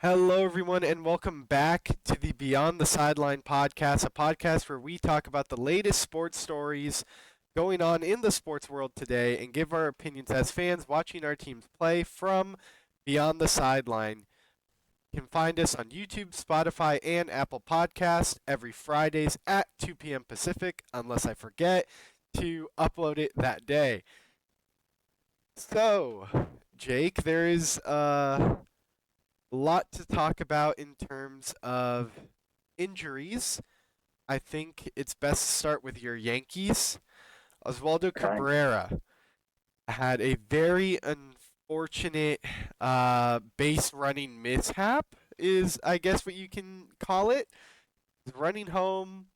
Hello, everyone, and welcome back to the Beyond the Sideline podcast, a podcast where we talk about the latest sports stories going on in the sports world today and give our opinions as fans watching our teams play from Beyond the Sideline. You can find us on YouTube, Spotify, and Apple Podcasts every Fridays at 2 p.m. Pacific, unless I forget to upload it that day. So, Jake, there is a lot to talk about in terms of injuries. I think it's best to start with your Yankees. Oswaldo Okay. Cabrera had a very unfortunate base running mishap, is I guess what you can call it. He's running home,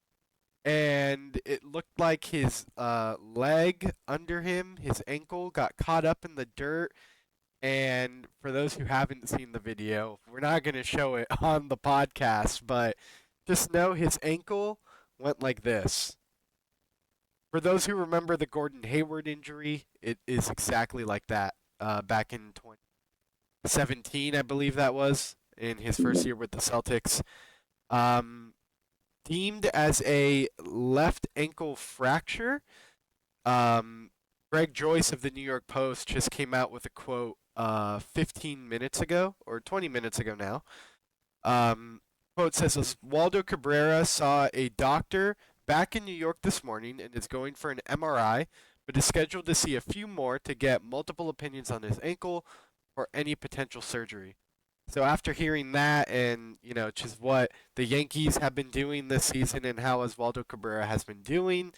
and it looked like his leg under him, his ankle, got caught up in the dirt. And for those who haven't seen the video, we're not going to show it on the podcast, but just know his ankle went like this. For those who remember the Gordon Hayward injury, it is exactly like that. Back in 2017, I believe that was, in his first year with the Celtics. Um, Deemed as a left ankle fracture. Um, Greg Joyce of the New York Post just came out with a quote 15 minutes ago, or 20 minutes ago now. Quote says Waldo Cabrera saw a doctor back in New York this morning and is going for an MRI, but is scheduled to see a few more to get multiple opinions on his ankle or any potential surgery. So after hearing that, and just what the Yankees have been doing this season and how Oswaldo Cabrera has been doing,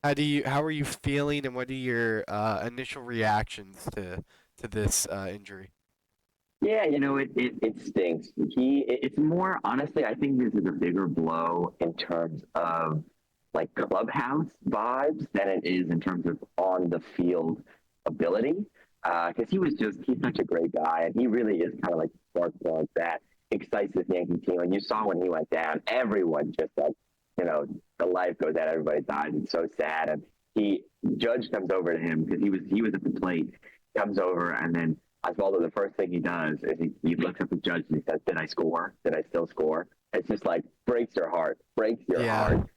how are you feeling, and what are your initial reactions to this injury? Yeah, it stinks. It's more, honestly, I think this is a bigger blow in terms of like clubhouse vibes than it is in terms of on the field ability. Because he's such a great guy, and he really is kind of like spark plug that excites this Yankee team. And you saw when he went down, everyone just like, the life goes out of everybody's eyes. It's so sad. And Judge comes over to him because he was at the plate, comes over, and then Oswaldo, the first thing he does is he looks at the judge and he says, "Did I score? Did I still score?" It's just like breaks your Yeah, heart.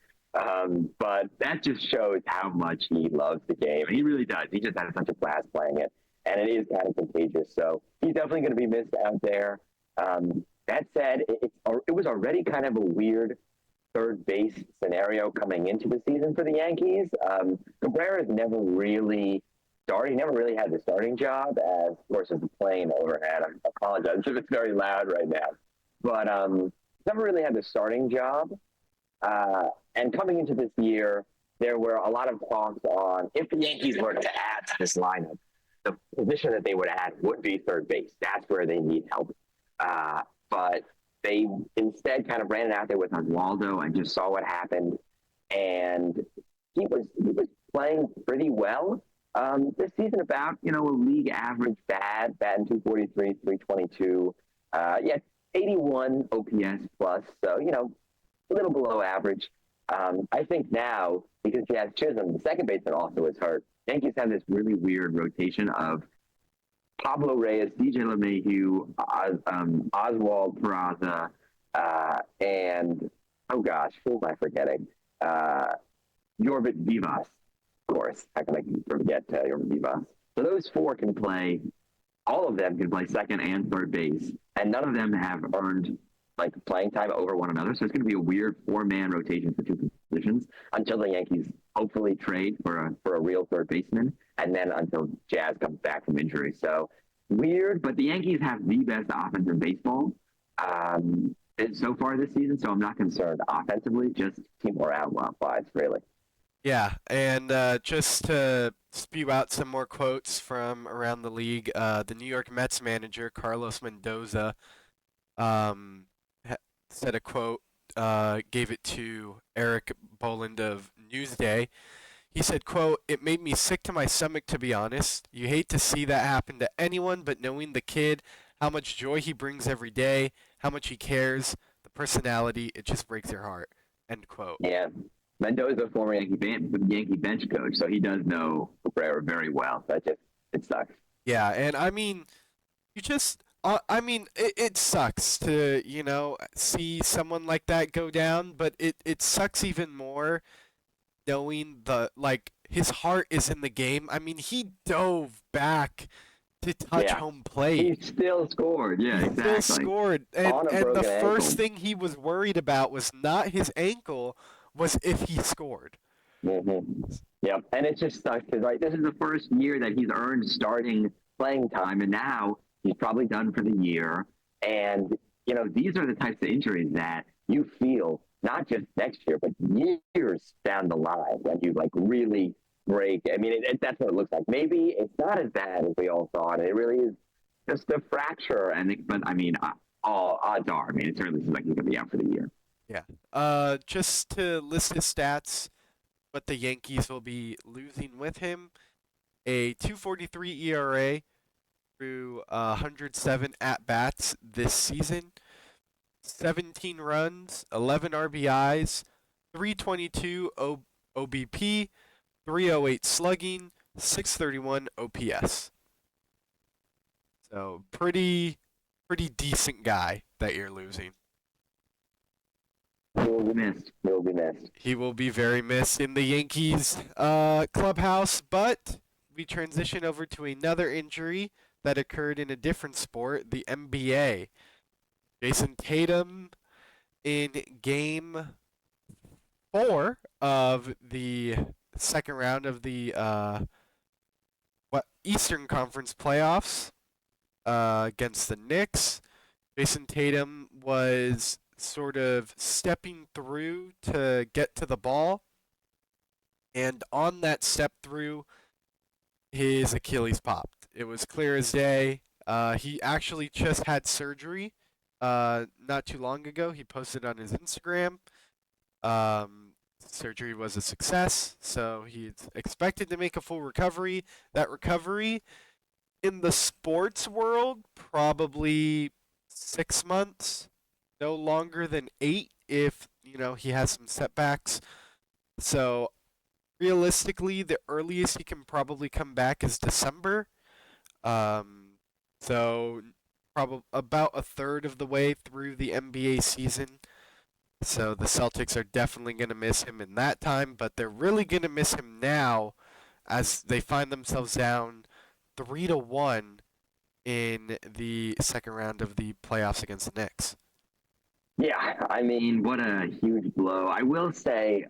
But that just shows how much he loves the game. And he really does. He just had such a blast playing it, and it is kind of contagious. So he's definitely going to be missed out there. That said, it was already kind of a weird third base scenario coming into the season for the Yankees. Cabrera's never really started. He never really had the starting job, as of course as the plane overhead. I apologize if it's very loud right now, but never really had the starting job. And coming into this year, there were a lot of talks on if the Yankees were to add to this lineup, the position that they would add would be third base. That's where they need help. But they instead kind of ran it out there with Oswaldo and just saw what happened. And he was playing pretty well this season. About a league average batting 243, 322. Yeah, 81 OPS plus. So a little below average. I think now, because Jazz Chisholm, the second baseman, also is hurt, Yankees have this really weird rotation of Pablo Reyes, DJ LeMahieu, Oswald Peraza, and, oh gosh, who am I forgetting? Uh, Yorvit Vivas, of course. How can I forget Yorvit Vivas? So those four can play, all of them can play second and third base, and none of them have earned like playing time over one another. So it's going to be a weird four-man rotation for two positions until the Yankees hopefully trade for a real third baseman, and then until Jazz comes back from injury. So weird, but the Yankees have the best offense in baseball so far this season. So I'm not concerned offensively, just team morale wise, really. yeah, and just to spew out some more quotes from around the league, the New York Mets manager Carlos Mendoza um, said a quote, gave it to Eric Boland of Newsday. He said, quote, "It made me sick to my stomach, to be honest. You hate to see that happen to anyone, but knowing the kid, how much joy he brings every day, how much he cares, the personality, it just breaks your heart." End quote. Yeah. Mendoza, former Yankee bench coach, so he does know Cabrera very well. That just it sucks. Yeah, and I mean, you just I mean, it sucks to, see someone like that go down, but it sucks even more knowing his heart is in the game. I mean, he dove back to touch Yeah, home he plate. still scored. He Yeah, still exactly. scored, and On a and the broken first ankle. thing he was worried about was not his ankle, was if he scored. Yep. And it just sucks because this is the first year that he's earned starting playing time, and now he's probably done for the year. And these are the types of injuries that you feel not just next year, but years down the line when you really break. I mean, that's what it looks like. Maybe it's not as bad as we all thought. It really is just a fracture. But I mean, all odds are. I mean, it certainly seems like he's going to be out for the year. Yeah. Just to list his stats, what the Yankees will be losing with him: a 2.43 ERA through 107 at bats this season, 17 runs, 11 RBIs, 322 OBP, 308 slugging, 631 OPS. So pretty decent guy that you're losing. He will be missed. He will be missed. He will be very missed in the Yankees clubhouse, but we transition over to another injury that occurred in a different sport, the NBA. Jayson Tatum in game 4 of the second round of the Eastern Conference playoffs against the Knicks. Jayson Tatum was sort of stepping through to get to the ball, and on that step through, his Achilles popped. It was clear as day. He actually just had surgery not too long ago. He posted on his Instagram. Surgery was a success, so he's expected to make a full recovery. That recovery in the sports world, probably 6 months, no longer than 8 if, he has some setbacks. So realistically, the earliest he can probably come back is December. Um, so probably about a third of the way through the NBA season. So the Celtics are definitely going to miss him in that time, but they're really going to miss him now as they find themselves down 3-1 in the second round of the playoffs against the Knicks. Yeah, I mean, what a huge blow. I will say,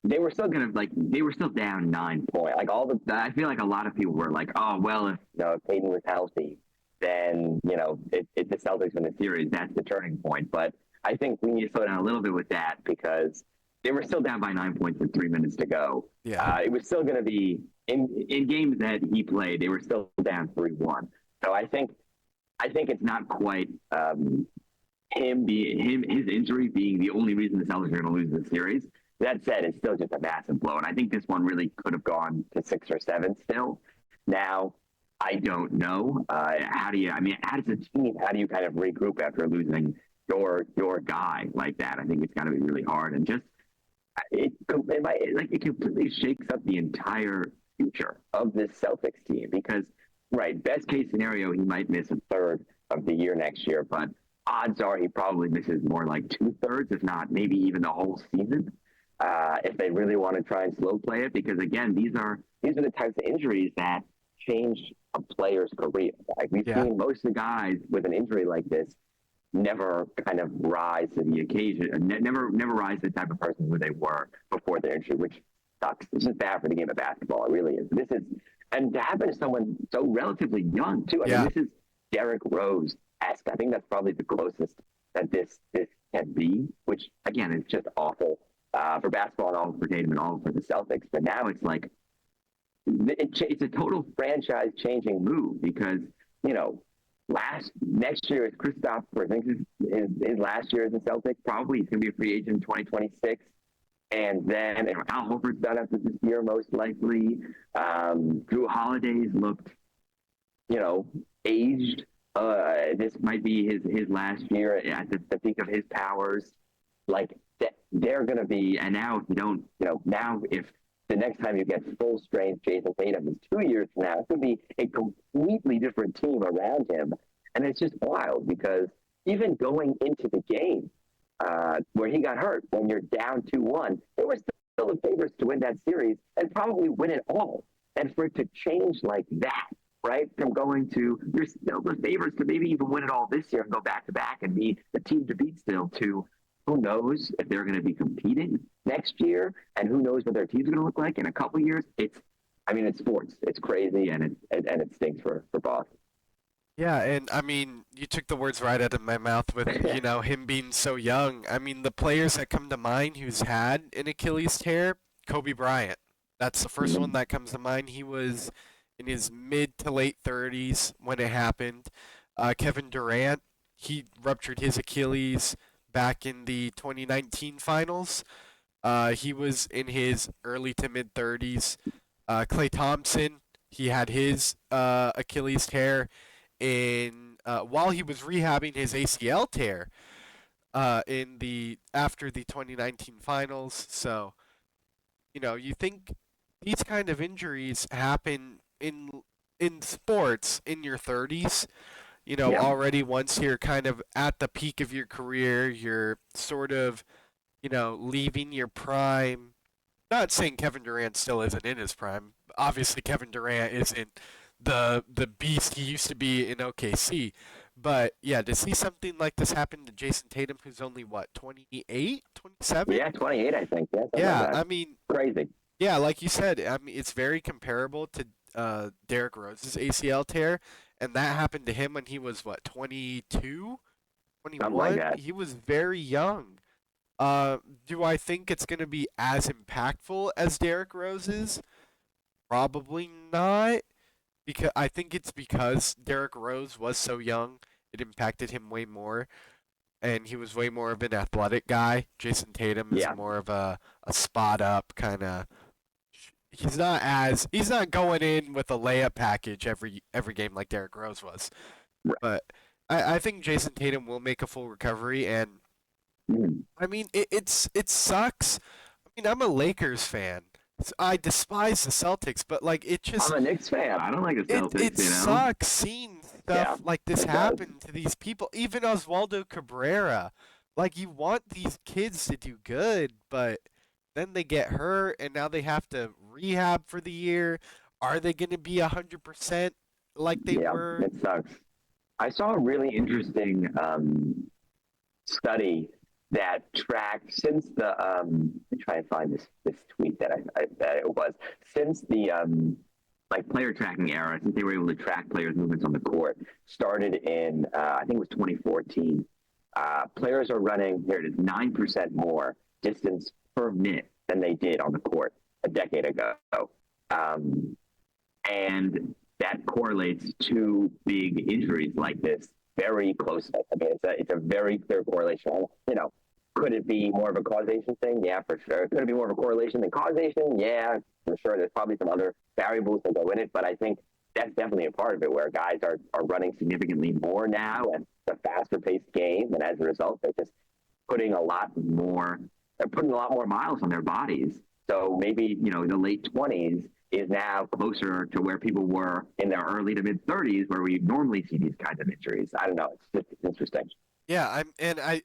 they were still they were still down 9 points. I feel like a lot of people were like, oh well, if Peyton was healthy, then if the Celtics win the series, that's the turning point. But I think we need to slow down a little bit with that because they were still down by 9 points with 3 minutes to go. Yeah. It was still going to be in games that he played, they were still down 3-1. So I think it's not quite his injury being the only reason the Celtics are going to lose the series. That said, it's still just a massive blow, and I think this one really could have gone to 6 or 7 still. Now, I don't know. How do you? I mean, as a team, how do you kind of regroup after losing your guy like that? I think it's got to be really hard, and just it completely shakes up the entire future of this Celtics team because, right, best case scenario, he might miss a third of the year next year, but odds are he probably misses more like 2/3, if not maybe even the whole season. If they really want to try and slow play it, because again, these are the types of injuries that change a player's career. Like we've Yeah. seen most of the guys with an injury like this never kind of rise to the occasion, never rise to the type of person who they were before their injury, which sucks. It's just bad for the game of basketball. It really is. And to happen to someone so relatively young too. I mean, Yeah. this is Derrick Rose-esque. I think that's probably the closest that this can be, which again is just awful for basketball and all for Tatum and all for the Celtics. But now it's like it's a total franchise-changing move because next year is Kristaps Porzingis his last year as a Celtic. Probably he's going to be a free agent in 2026. And then Al Horford's done after this year, most likely. Drew Holiday's looked, aged. This might be his last year at the peak of his powers. Like they're going to be, and now if you don't, now if the next time you get full strength Jayson Tatum is 2 years from now. It could be a completely different team around him. And it's just wild because even going into the game where he got hurt, when you're down 2-1, they were still the favorites to win that series and probably win it all. And for it to change like that, right, from going to, you're still the favorites to maybe even win it all this year and go back to back and be the team to beat still, to who knows if they're going to be competing next year, and who knows what their team's going to look like in a couple of years. I mean, it's sports. It's crazy, and it stinks for Boston. Yeah, and I mean, you took the words right out of my mouth with, him being so young. I mean, the players that come to mind who's had an Achilles tear, Kobe Bryant. That's the first one Mhm. that comes to mind. He was in his mid to late 30s when it happened. Kevin Durant, he ruptured his Achilles back in the 2019 finals. He was in his early to mid 30s. Klay Thompson, he had his Achilles tear in while he was rehabbing his ACL tear in the after the 2019 finals. So you think these kind of injuries happen in sports in your 30s. Yeah, Already once you're kind of at the peak of your career, you're sort of leaving your prime. Not saying Kevin Durant still isn't in his prime. Obviously, Kevin Durant isn't the beast he used to be in OKC. But yeah, to see something like this happen to Jayson Tatum, who's only what, 28, 27? yeah, 28, I think. Yeah, something like Yeah, that. I mean, Crazy. yeah, like you said, I mean, it's very comparable to Derrick Rose's ACL tear, and that happened to him when he was what, 22, Something like 21? that. He was very young. Uh, do I think it's going to be as impactful as Derrick Rose's? Probably not, because I think it's because Derrick Rose was so young, it impacted him way more, and he was way more of an athletic guy. Jason Tatum is Yeah, more of a spot up kind of. He's not going in with a layup package every game like Derrick Rose was. right. But I think Jason Tatum will make a full recovery, and Mhm. I mean it sucks. I mean, I'm a Lakers fan. I despise the Celtics, but like I'm a Knicks fan. I don't like the it Celtics, you know? sucks seeing Yeah, stuff like this it does. happen to these people. Even Oswaldo Cabrera. Like, you want these kids to do good, but then they get hurt and now they have to rehab for the year. Are they going to be 100% like they Yeah, were? it sucks. I saw a really interesting study that tracked since the let me try and find this tweet that it was since the like player tracking era, since they were able to track players' movements on the court, started in I think it was 2014. Players are running, here it is, 9% more distance per minute than they did on the court a decade ago. Um, and that correlates to big injuries like this very closely. I mean, it's a very clear correlation. Could it be more of a causation thing? Yeah, for sure. Could it be more of a correlation than causation? Yeah, for sure. There's probably some other variables that go in it, but I think that's definitely a part of it where guys are running significantly more now and it's a faster paced game, and as a result, they're just putting a lot more they're putting a lot more miles on their bodies. So maybe, the late 20s is now closer to where people were in their early to mid 30s, where we normally see these kinds of injuries. I don't know. It's interesting. Yeah,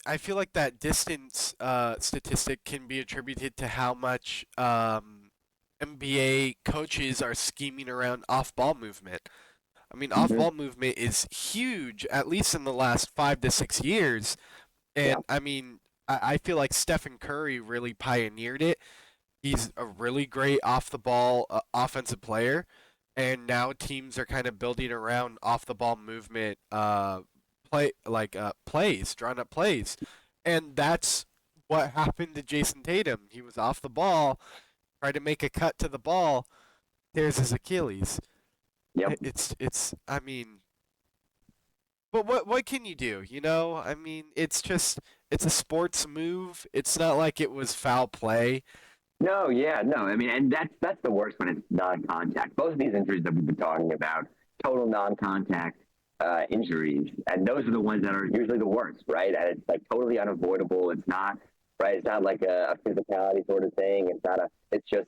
I feel like that distance statistic can be attributed to how much NBA coaches are scheming around off-ball movement. I mean, Mm-hmm. off-ball movement is huge, at least in the last 5 to 6 years. Yeah. And I mean, I feel like Stephen Curry really pioneered it. He's a really great off the ball offensive player, and now teams are kind of building around off the ball movement, plays, drawn up plays, and that's what happened to Jason Tatum. He was off the ball, tried to make a cut to the ball. There's his Achilles. Yep. It's. I mean, but what can you do? I mean, it's a sports move. It's not like it was foul play. No, yeah, no. I mean, and that's the worst when it's non-contact. Both of these injuries that we've been talking about, total non-contact injuries, and those are the ones that are usually the worst, right? And it's like totally unavoidable. It's not right. It's not like a physicality sort of thing. It's not a. It's just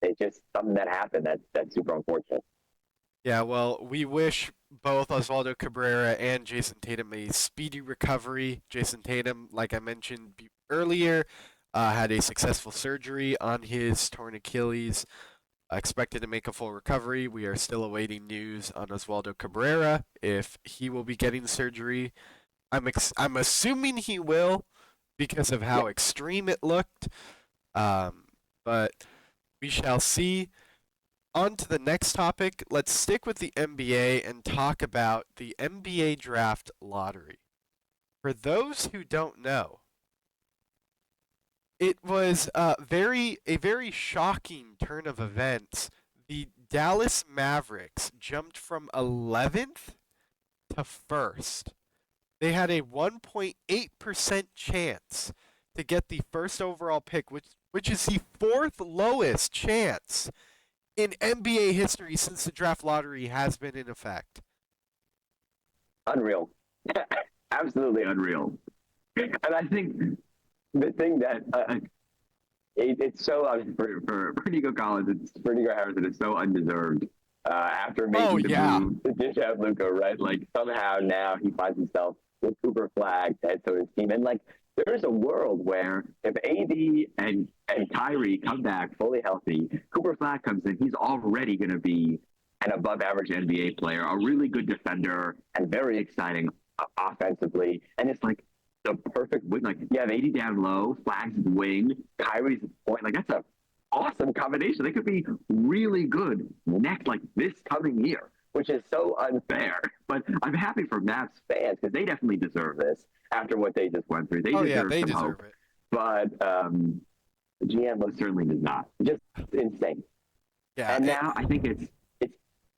It's just something that happened. That's super unfortunate. Yeah, well, we wish both Oswaldo Cabrera and Jayson Tatum a speedy recovery. Jayson Tatum, like I mentioned earlier, had a successful surgery on his torn Achilles. Expected to make a full recovery. We are still awaiting news on Oswaldo Cabrera if he will be getting surgery. I'm assuming he will because of Yeah, how extreme it looked. Um, but we shall see. On to the next topic. Let's stick with the NBA and talk about the NBA draft lottery. For those who don't know, it was a very shocking turn of events. The Dallas Mavericks jumped from 11th to 1st. They had a 1.8% chance to get the first overall pick, which is the fourth lowest chance in NBA history since the draft lottery has been in effect. unreal, absolutely unreal. And I think the thing that it's so for Nico Collins, for Nico Harrison, it's so undeserved. After Oh making the yeah. move to dish out Luka, right? Like somehow now he finds himself with Cooper Flag to head to his team, and like there's a world where if AD and Kyrie come back fully healthy, Cooper Flag comes in, he's already going to be an above-average NBA player, a really good defender, and very exciting offensively. And it's like the perfect wing. Like you have 80 down low, Flag's wing, Kyrie's point. Like that's a awesome combination. They could be really good next, like this coming year, which is so unfair. But I'm happy for Mavs fans because they definitely deserve this after what they just went through. They Oh yeah, deserve they some deserve hope. it. But the GM most certainly does not. Just insane. Yeah, And now I think it's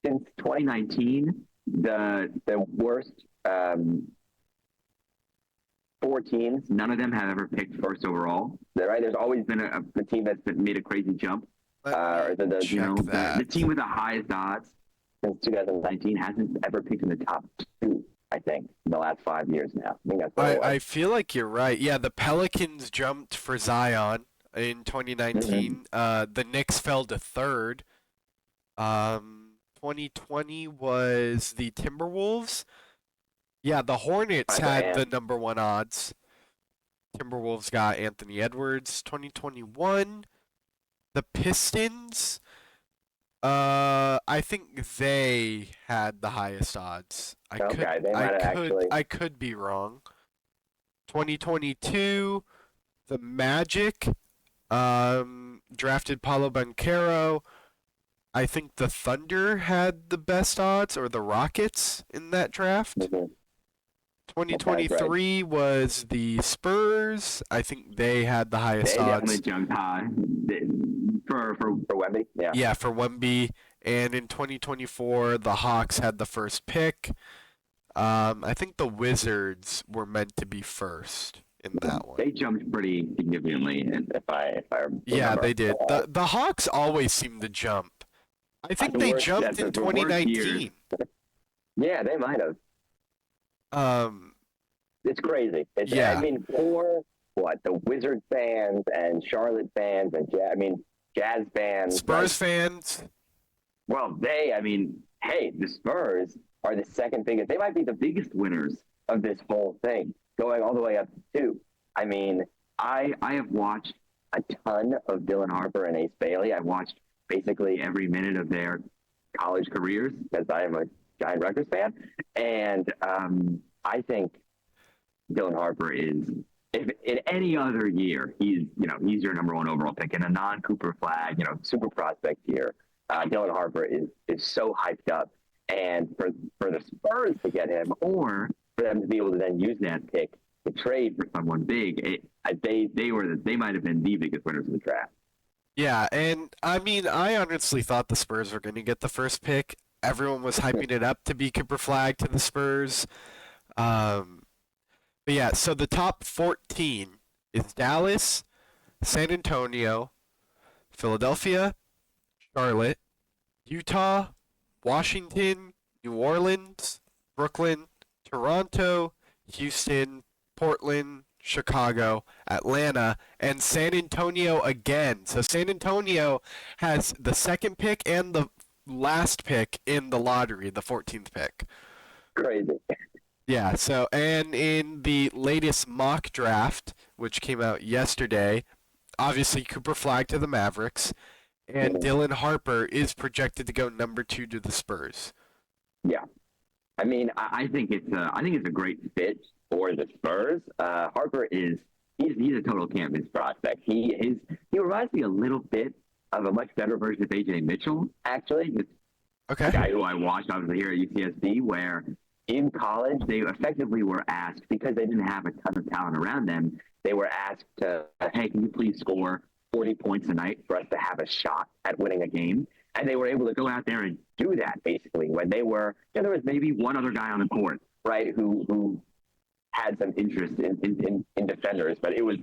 since 2019 the worst 4 teams. None of them have ever picked first overall. Right? There's always been a team that's made a crazy jump. Or the team with the highest odds since 2019 hasn't ever picked in the top 2. I think in the last 5 years now. I think that's what it was. I feel like you're right. Yeah, the Pelicans jumped for Zion in 2019. The Knicks fell to 3rd. 2020 was the Timberwolves. Yeah, the Hornets had the number 1 odds. Timberwolves got Anthony Edwards. 2021, the Pistons. I think they had the highest odds. I could be wrong. 2022, the Magic drafted Paulo Banchero. I think the Thunder had the best odds, or the Rockets in that draft. 2023 was the Spurs. I think they had the highest odds. They definitely jumped high for Wemby. Yeah. Yeah, for Wemby. And in 2024, the Hawks had the first pick. I think the Wizards were meant to be first in that one. They jumped pretty significantly, if I remember. Yeah, they did. The Hawks always seem to jump. I think they jumped in 2019. Yeah, they might have. It's crazy. I mean, for the Wizard fans and Charlotte fans and Jazz fans, Spurs fans. Well, hey, the Spurs are the second biggest. They might be the biggest winners of this whole thing, going all the way up to 2. I mean, I have watched a ton of Dylan Harper and Ace Bailey. I've watched basically every minute of their college careers because I am a giant Rutgers fan, and I think Dylan Harper is, if in any other year, he's your number 1 overall pick in a non-Cooper Flag, super prospect year. Dylan Harper is so hyped up, and for the Spurs to get him, or for them to be able to then use that pick to trade for someone big, they might have been the biggest winners of the draft. Yeah, and I honestly thought the Spurs were going to get the first pick. Everyone was hyping it up to be Cooper Flag to the Spurs. But yeah, so the top 14 is Dallas, San Antonio, Philadelphia, Charlotte, Utah, Washington, New Orleans, Brooklyn, Toronto, Houston, Portland, Chicago, Atlanta, and San Antonio again. So San Antonio has the second pick and the last pick in the lottery, the 14th pick. Crazy. Yeah, so and in the latest mock draft, which came out yesterday, obviously Cooper Flagg to the Mavericks, and Mhm. Dylan Harper is projected to go number 2 to the Spurs. Yeah. I mean, I think it's a great fit for the Spurs. Harper is he's a total can't miss prospect. He reminds me a little bit of a much better version of AJ Mitchell, actually. It's a Okay. guy who I watched obviously here at UCSD, where in college they effectively were asked, because they didn't have a ton of talent around them, they were asked to, hey, can you please score 40 points a night for us to have a shot at winning a game? And they were able to go out there and do that basically when they were, there was maybe one other guy on the court, right, who had some interest in defenders, but it was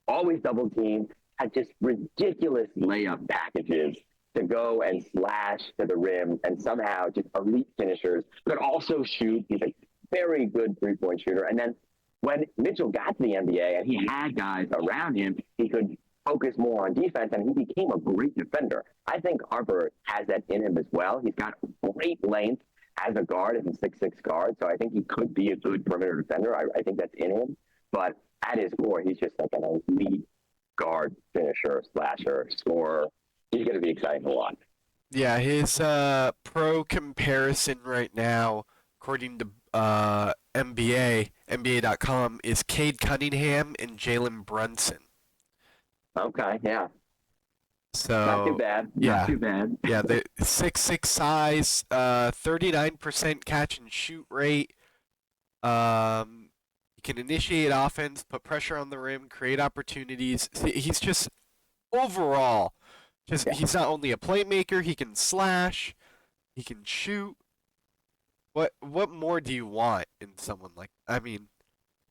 always double teamed, had just ridiculous layup packages to go and slash to the rim, and somehow just elite finishers, could also shoot. He's a very good three-point shooter. And then when Mitchell got to the NBA and he had guys around him, he could focus more on defense, and he became a great defender. I think Harper has that in him as well. He's got great length as a guard, as a 6'6" guard, so I think he could be a good perimeter defender. I think that's in him. But at his core, he's just like an elite guard, finisher, slasher, scorer. He's going to be exciting to watch. Yeah, his pro comparison right now, according to NBA.com, is Cade Cunningham and Jalen Brunson. Okay, yeah. Not too So, bad. Not yeah, too bad. yeah, the 6'6" size, 39% catch and shoot rate. He can initiate offense, put pressure on the rim, create opportunities. He's just overall, just Yeah, he's not only a playmaker, he can slash, he can shoot. What more do you want in someone like? I mean,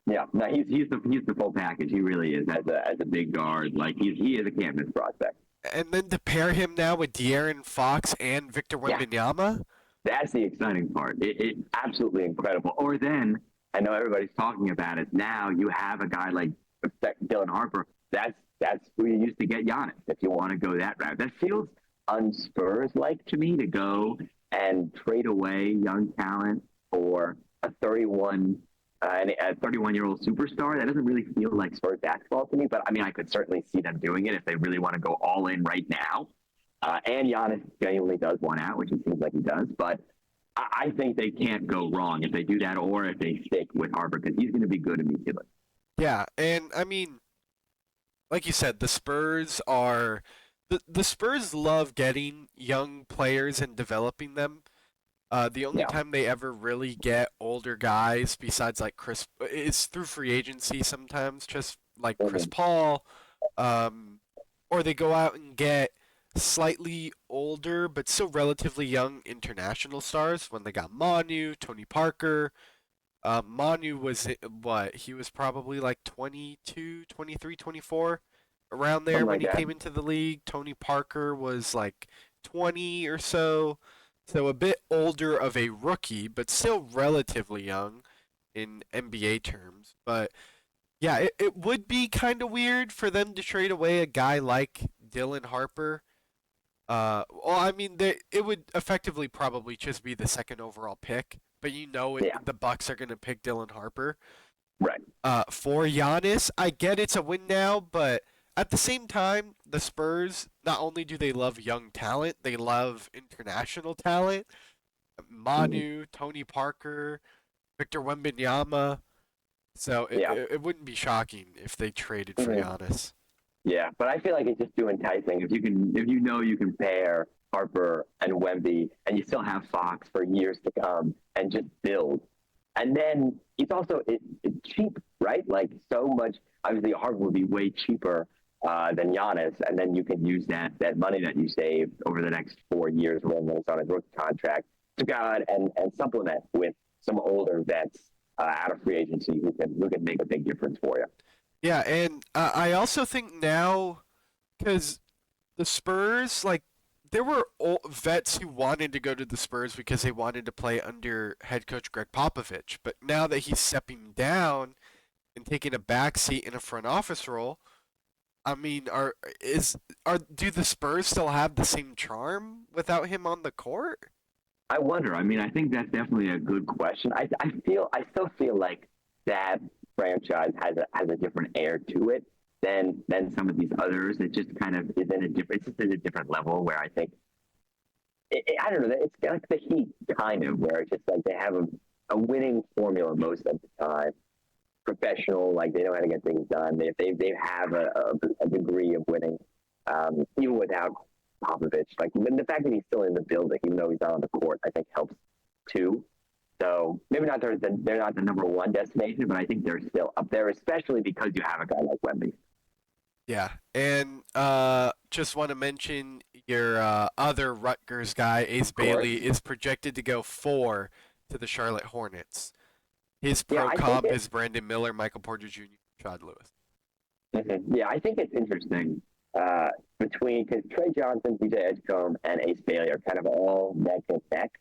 yeah. No, he's the full package. He really is as a big guard. Like he is a can't miss prospect. and then to pair him now with De'Aaron Fox and Victor Yeah, Wembanyama. that's the exciting part. It's absolutely incredible. Or then I know everybody's talking about it now. You have a guy like Dylan Harper. That's who you used to get Giannis. If you want to go that route, that feels unspurs like to me, to go and trade away young talent for a 31-year-old superstar. That doesn't really feel like Spurs basketball to me. But I mean, I could certainly see them doing it if they really want to go all in right now. And Giannis genuinely does want out, which it seems like he does. But I think they can't go wrong if they do that, or if they stick with Harper, because he's going to be good immediately. Yeah, and I mean, like you said, the Spurs love getting young players and developing them. The only Yeah. time they ever really get older guys, besides like Chris, is through free agency sometimes, just like Chris Mm-hmm. Paul, um, or they go out and get slightly older but still relatively young international stars. When they got Manu, Tony Parker. Manu was what? He was probably like 22, 23, 24, around there Something when like he that. came into the league. Tony Parker was like 20 or so. So a bit older of a rookie, but still relatively young in NBA terms. But yeah, it would be kind of weird for them to trade away a guy like Dylan Harper. Well, I mean, it would effectively probably just be the second overall pick, but Yeah. the Bucks are going to pick Dylan Harper. Right. For Giannis, I get it's a win now, but at the same time, the Spurs, not only do they love young talent, they love international talent. Mm-hmm. Manu, Tony Parker, Victor Wembanyama. So Yeah. it wouldn't be shocking if they traded for Mm-hmm. Giannis. Yeah. But I feel like it's just too enticing. If you know you can pair Harper and Wemby, and you still have Fox for years to come, and just build. And then it's also it's cheap, right? Like so much. Obviously, Harper would be way cheaper than Giannis, and then you can use that money that you saved over the next 4 years when it's on his rookie contract to go out and supplement with some older vets out of free agency who can make a big difference for you. Yeah, and I also think now, because the Spurs, like, there were vets who wanted to go to the Spurs because they wanted to play under head coach Greg Popovich. But now that he's stepping down, and taking a back seat in a front office role. I mean, are do the Spurs still have the same charm without him on the court? I wonder. I mean, I think that's definitely a good question. I still feel like that franchise has a different air to it than some of these others. It just kind of is in a different. It's just at a different level where I think I don't know. It's like the Heat kind of where it's just like they have a winning formula most of the time. Professional, like they know how to get things done. They have a degree of winning, even without Popovich. Like the fact that he's still in the building, even though he's not on the court, I think helps too. So maybe not they're not the number one destination, but I think they're still up there, especially because you have a guy like Wemby. Yeah, and just want to mention your other Rutgers guy, Ace Of course. Bailey, is projected to go 4 to the Charlotte Hornets. His Yeah, pro I think comp it. is Brandon Miller, Michael Porter Jr., Rashad Lewis. Yeah, I think it's interesting between because Trey Johnson, DJ Edgecombe, and Ace Bailey are kind of all neck and neck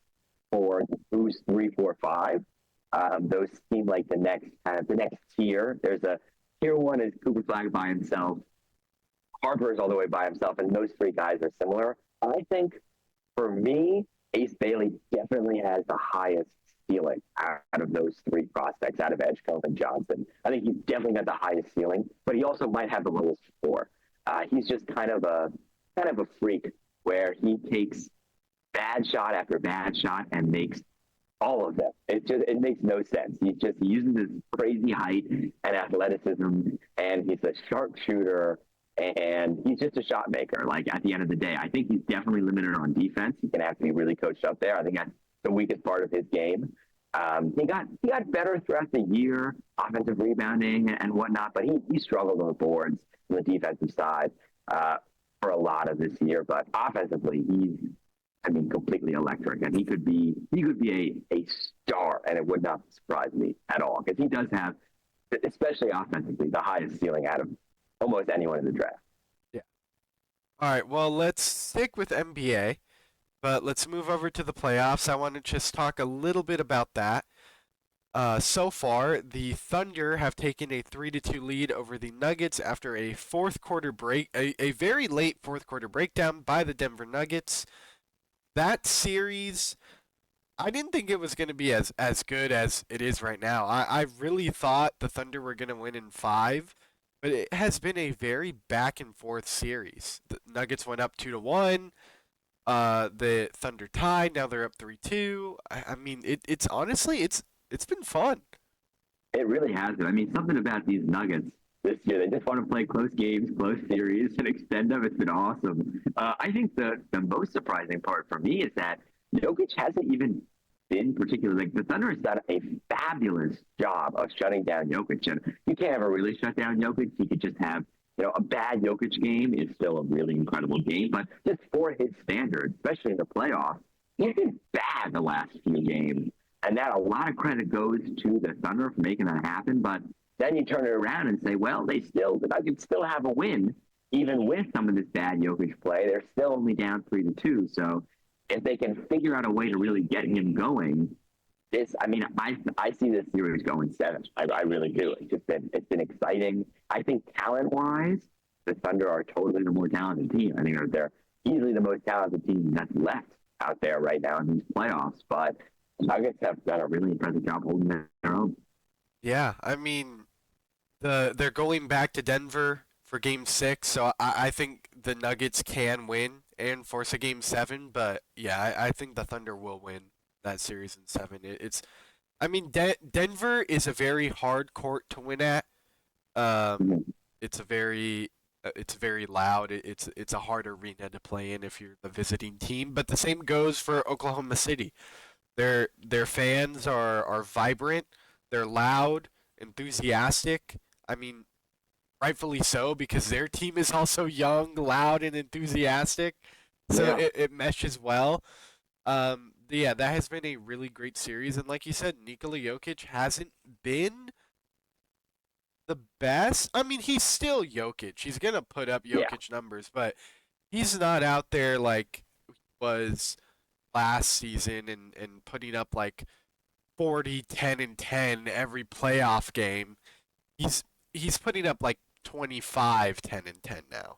for who's 3, 4, 5. Those seem like the next tier. There's a tier one is Cooper Flag by himself. Harper is all the way by himself, and those three guys are similar. I think for me, Ace Bailey definitely has the highest ceiling out of those three prospects, out of Edgecombe and Johnson. I think he's definitely got the highest ceiling, but he also might have the lowest floor. He's just kind of a freak where he takes bad shot after bad shot and makes all of them. It makes no sense. He uses his crazy height and athleticism, and he's a sharpshooter, and he's just a shot maker. Like at the end of the day, I think he's definitely limited on defense. He's gonna have to be really coached up there. I think that's the weakest part of his game. He got better throughout the year, offensive rebounding and whatnot, but he struggled on the boards on the defensive side for a lot of this year. But offensively, he's I mean, completely electric, and he could be a star, and it would not surprise me at all because he does have, especially offensively, the highest ceiling out of almost anyone in the draft. Yeah. All right, well, let's stick with NBA, but let's move over to the playoffs. I want to just talk a little bit about that. So far, the Thunder have taken a 3-2 lead over the Nuggets after a a very late fourth quarter breakdown by the Denver Nuggets. That series, I didn't think it was going to be as good as it is right now. I really thought the Thunder were going to win in 5, but it has been a very back and forth series. The Nuggets went up 2-1. The Thunder tied. Now they're up 3-2. I mean, it's honestly it's been fun. It really has been. I mean, something about these Nuggets this year. They just want to play close games, close series, and extend them. It's been awesome. I think the most surprising part for me is that Jokic hasn't even been particularly like the Thunder has done a fabulous job of shutting down Jokic. And you can't ever really shut down Jokic. You could just have a bad Jokic game is still a really incredible game, but just for his standards, especially in the playoffs, he's been bad the last few games. And that a lot of credit goes to the Thunder for making that happen. But then you turn it around and say, well, the Nuggets still have a win, even with some of this bad Jokic play. They're still only down 3-2. So if they can figure out a way to really get him going, I see this series going 7. I really do. It's been exciting. I think talent wise, the Thunder are totally the more talented team. I think they're easily the most talented team that's left out there right now in these playoffs. But Nuggets have done a really impressive job holding their own. Yeah, I mean, they're going back to Denver for Game 6, so I think the Nuggets can win and force a Game 7. But yeah, I think the Thunder will win that series in 7. I mean, Denver is a very hard court to win at. Um, Mhm. it's very loud. It's a hard arena to play in if you're the visiting team. But the same goes for Oklahoma City. Their fans are vibrant, they're loud, enthusiastic. I mean, rightfully so because their team is also young, loud, and enthusiastic. So Yeah. it meshes well. Yeah, that has been a really great series, and like you said, Nikola Jokic hasn't been the best. I mean, he's still Jokic. He's gonna put up Yeah. Jokic numbers, but he's not out there like he was last season and putting up like 40, 10, and 10 every playoff game. he's he's putting up like 25, 10, and 10 now.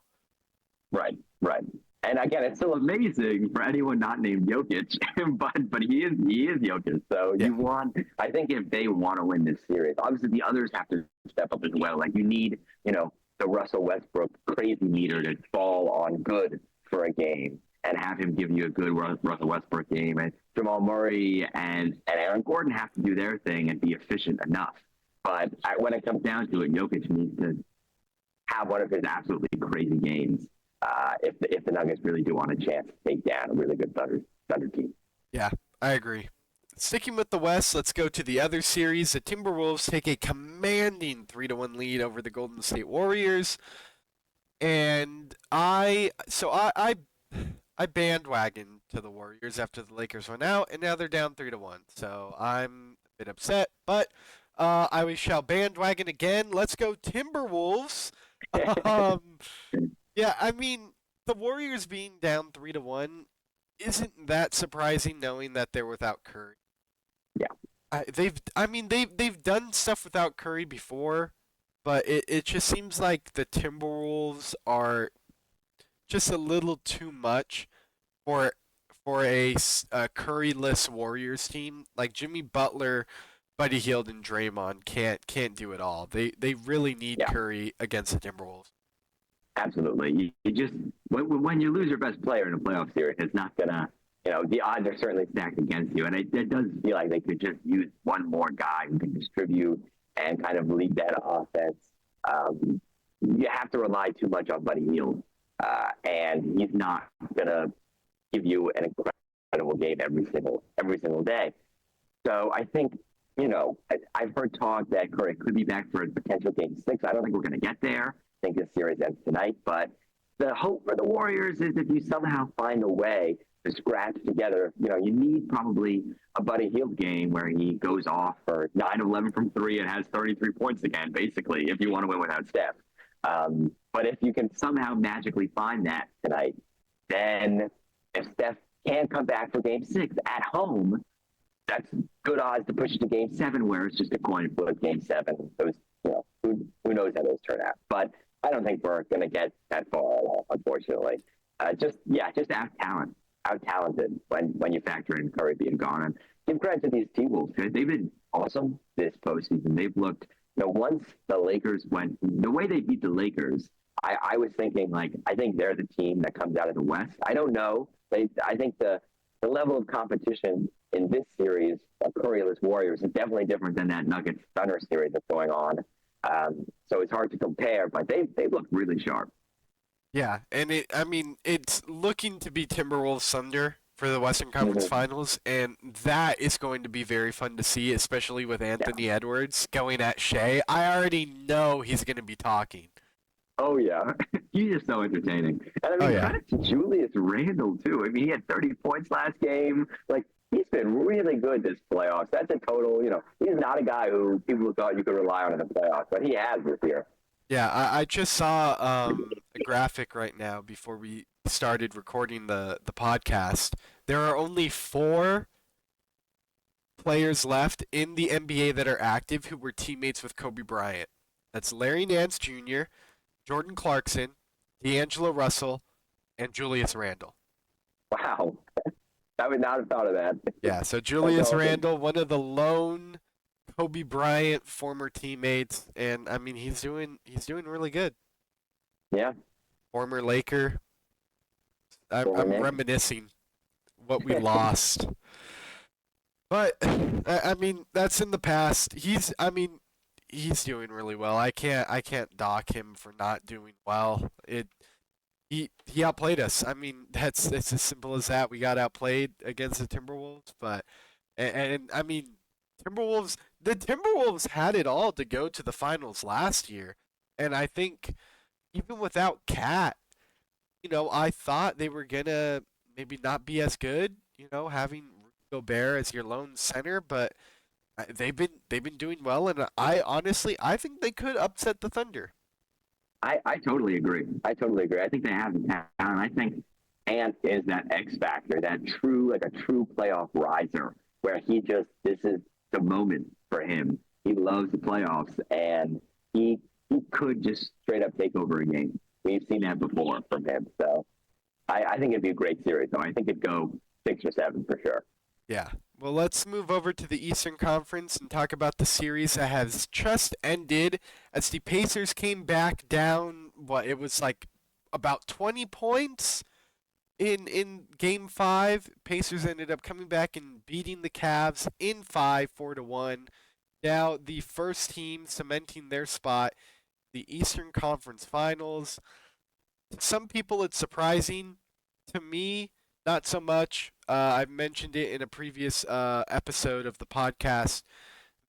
Right, right. And again, it's still amazing for anyone not named Jokic, but he is Jokic. So Yeah. you want, I think, if they want to win this series, obviously the others have to step up as well. Like you need, the Russell Westbrook crazy meter to fall on good for a game and have him give you a good Russell Westbrook game. And Jamal Murray and Aaron Gordon have to do their thing and be efficient enough. But when it comes down to it, Jokic needs to have one of his absolutely crazy games if the Nuggets really do want a chance to take down a really good Thunder team. Yeah, I agree. Sticking with the West, let's go to the other series. The Timberwolves take a commanding 3-1 lead over the Golden State Warriors. And I bandwagoned to the Warriors after the Lakers went out, and now they're down 3-1. So I'm a bit upset, but I shall bandwagon again. Let's go Timberwolves. Um, yeah, I mean the Warriors being down 3-1 isn't that surprising, knowing that they're without Curry. Yeah. They've done stuff without Curry before, but it just seems like the Timberwolves are just a little too much for a Curryless Warriors team. Like Jimmy Butler, Buddy Hield, and Draymond can't do it all. They really need Yeah. Curry against the Timberwolves. Absolutely. You just when you lose your best player in a playoff series, it's not gonna. The odds are certainly stacked against you, and it does feel like they could just use one more guy who can distribute and kind of lead that offense. You have to rely too much on Buddy Hield, and he's not gonna give you an incredible game every single day. So I think I've heard talk that Curry could be back for a potential game 6. I don't think we're going to get there. I think this series ends tonight. But the hope for the Warriors is if you somehow find a way to scratch together, you need probably a Buddy Hield game where he goes off for 9-11 from 3 and has 33 points again, basically, if you want to win without Steph. But if you can somehow magically find that tonight, then if Steph can come back for game 6 at home, that's good odds to push it to game 7, where it's just a coin flip game 7. Those, who knows how those turn out. But I don't think we're going to get that far at all, unfortunately. Just out talented when you factor in Curry being gone. And give credit to these T-Wolves. They've been awesome this postseason. They've looked, once the Lakers went, the way they beat the Lakers, I was thinking, I think they're the team that comes out of the West. I don't know. I think the level of competition in this series of Curryless Warriors is definitely different than that Nuggets Thunder series that's going on. So it's hard to compare, but they look really sharp. Yeah, and it's looking to be Timberwolves Thunder for the Western Conference Finals, and that is going to be very fun to see, especially with Anthony Edwards going at Shea. I already know he's going to be talking. Oh, yeah. He's just so entertaining. And credit to Julius Randle, too. He had 30 points last game. He's been really good this playoffs. That's a total, he's not a guy who people thought you could rely on in the playoffs, but he has this year. Yeah, I just saw a graphic right now before we started recording the podcast. There are only 4 players left in the NBA that are active who were teammates with Kobe Bryant. That's Larry Nance Jr., Jordan Clarkson, D'Angelo Russell, and Julius Randle. Wow. I would not have thought of that. Yeah, so Julius Randle, one of the lone Kobe Bryant former teammates, and he's doing really good. Yeah. Former Laker. I'm reminiscing what we lost. But that's in the past. He's doing really well. I can't dock him for not doing well. He outplayed us. It's as simple as that. We got outplayed against the Timberwolves, but the Timberwolves had it all to go to the finals last year, and I think even without Cat, I thought they were gonna maybe not be as good, having Gobert as your lone center, but they've been doing well, and I think they could upset the Thunder. I totally agree. I think they have the talent. I think Ant is that X factor, that true playoff riser, where this is the moment for him. He loves the playoffs, and he could just straight up take over a game. We've seen that before from him. So I think it'd be a great series. So I think it'd go 6 or 7 for sure. Yeah. Well, let's move over to the Eastern Conference and talk about the series that has just ended as the Pacers came back down. What it was like about 20 points in Game 5. Pacers ended up coming back and beating the Cavs in 5, 4-1. Now the first team cementing their spot, the Eastern Conference Finals. To some people, it's surprising. To me, not so much. I've mentioned it in a previous episode of the podcast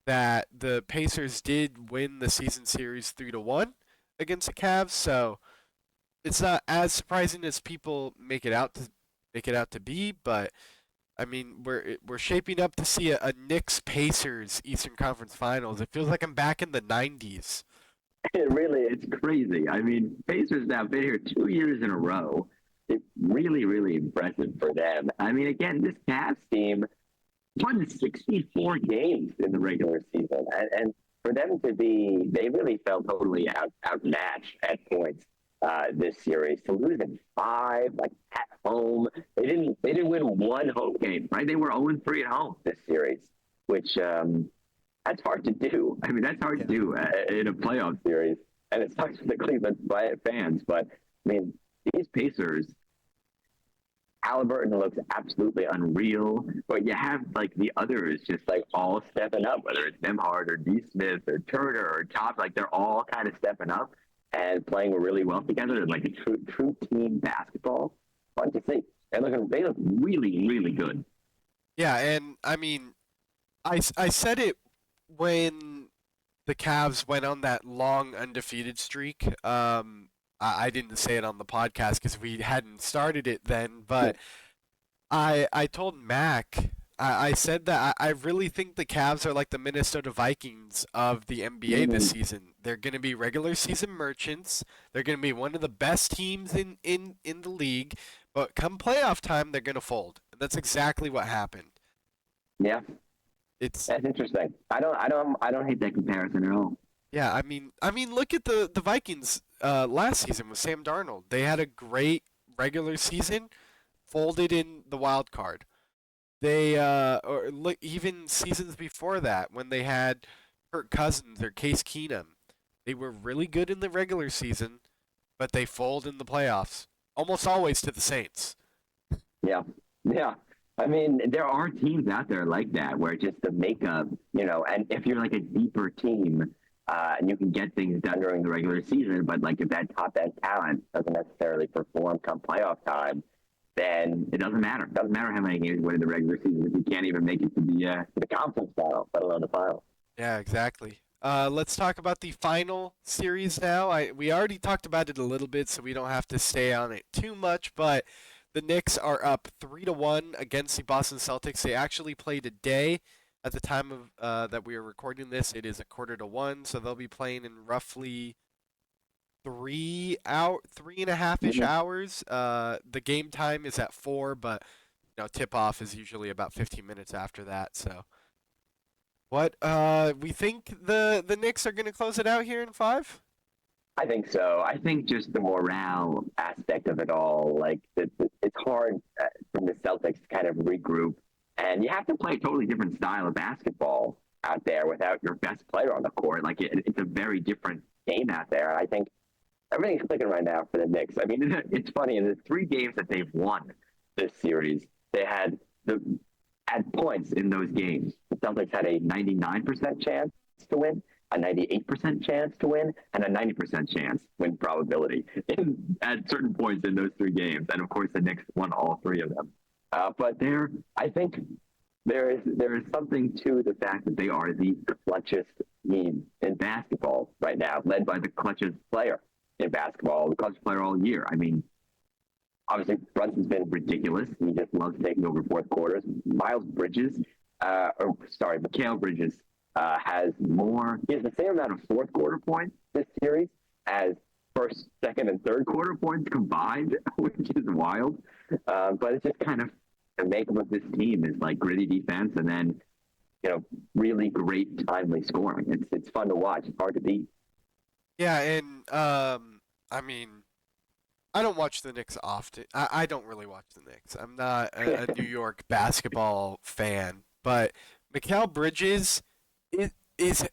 that the Pacers did win the season series 3-1 against the Cavs, so it's not as surprising as people make it out to be. But I mean, we're shaping up to see a Knicks Pacers Eastern Conference Finals. It feels like I'm back in the '90s. It really, it's crazy. I mean, Pacers now been here 2 years in a row. It's really, really impressive for them. I mean, again, this Cavs team won 64 games in the regular season, and for them to be, they really felt totally outmatched at points this series. To lose in 5, like at home, they didn't win one home game, right? They were 0-3 at home this series, which that's hard to do. I mean, that's hard to do in a playoff series, and it sucks for the Cleveland fans. But I mean, these Pacers, Halliburton looks absolutely unreal, but you have like the others just like all stepping up, whether it's Nemhard or D. Smith or Turner or Top, like they're all kind of stepping up and playing really well together. It's like a true team basketball. Fun to see. And they look really, really good. Yeah, and I mean, I said it when the Cavs went on that long undefeated streak. I didn't say it on the podcast because we hadn't started it then, but I told Mac, I said that I really think the Cavs are like the Minnesota Vikings of the NBA this season. They're going to be regular season merchants. They're going to be one of the best teams in the league, but come playoff time, they're going to fold. That's exactly what happened. Yeah, It's that's interesting. I don't hate that comparison at all. Yeah, I mean, look at the Vikings last season with Sam Darnold. They had a great regular season, folded in the wild card. They or look even seasons before that when they had Kirk Cousins or Case Keenum, they were really good in the regular season, but they fold in the playoffs. Almost always to the Saints. Yeah, yeah. I mean, there are teams out there like that where just the makeup, and if you're like a deeper team, and you can get things done during the regular season, but like if that top end talent doesn't necessarily perform come playoff time, then it doesn't matter. It doesn't matter how many games you win in the regular season if you can't even make it to the conference final, let alone the final. Yeah, exactly. Let's talk about the final series now. We already talked about it a little bit, so we don't have to stay on it too much. But the Knicks are up 3-1 against the Boston Celtics. They actually played today. At the time of that we are recording this, it is 1:45, so they'll be playing in roughly 3.5-ish Mm-hmm. hours. The game time is at 4, but tip off is usually about 15 minutes after that. So what we think the Knicks are going to close it out here in 5? I think so. I think just the morale aspect of it all, like it's hard from the Celtics to kind of regroup, and you have to play a totally different style of basketball out there without your best player on the court. Like it's a very different game out there. I think everything's clicking right now for the Knicks. I mean, it's funny. In the 3 games that they've won this series, they had at points in those games, the Celtics had a 99% chance to win, a 98% chance to win, and a 90% chance win probability at certain points in those 3 games. And of course, the Knicks won all 3 of them. But I think there is something to the fact that they are the clutchest team in basketball right now, led by the clutchest player in basketball, the clutchest player all year. I mean, obviously, Brunson's been ridiculous. He just loves taking over fourth quarters. Mikal Bridges has more. He has the same amount of fourth quarter points this series as first, second, and third quarter points combined, which is wild. But it's just kind of the makeup of this team is like gritty defense and then really great timely scoring. It's fun to watch. It's hard to beat. Yeah, and I mean, I don't watch the Knicks often. I don't really watch the Knicks. I'm not a New York basketball fan, but Mikal Bridges is